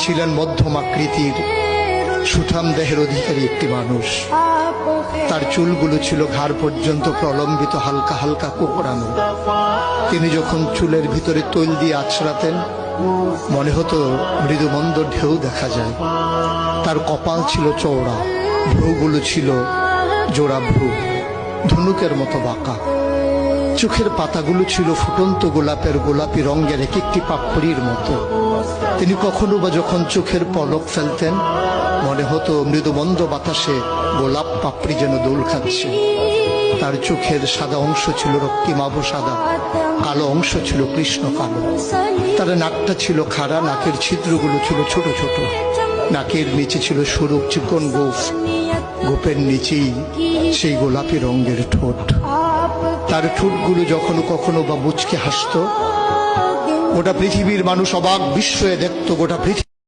ছিলেন মধ্যম আকৃতির সুঠাম দেহের অধিকারী একটি মানুষ। তার চুলগুলো ছিল ঘাড় পর্যন্ত প্রলম্বিত, হালকা হালকা কোঁকড়ানো। তিনি যখন চুলের ভিতরে তৈল দিয়ে আছড়াতেন, মনে হতো মৃদুমন্দ ঢেউ দেখা যায়। তার কপাল ছিল চওড়া, ভ্রুগুলো ছিল জোড়া ভ্রু, ধনুকের মতো বাঁকা। চোখের পাতাগুলো ছিল ফুটন্ত গোলাপের গোলাপি রঙের এক একটি পাপড়ির মতো। তিনি কখনো বা যখন চোখের পলক ফেলতেন, মনে হতো মৃদুমন্দ বাতাসে গোলাপ পাপড়ি যেন দোল খাচ্ছে। তার চোখের সাদা অংশ ছিল রক্তিমাভ সাদা, কালো অংশ ছিল কৃষ্ণ কালো। তার নাকটা ছিল খাড়া, নাকের ছিদ্রগুলো ছিল ছোট ছোট। নাকের নিচে ছিল সরু চিকন গোঁফ, গোঁফের নিচেই সেই গোলাপি রঙের ঠোঁট। তার ঠোঁটগুলো যখন কখনো বা মুচকে হাসত, গোটা পৃথিবীর মানুষ অবাক বিস্ময়ে দেখত। গোটা পৃথিবী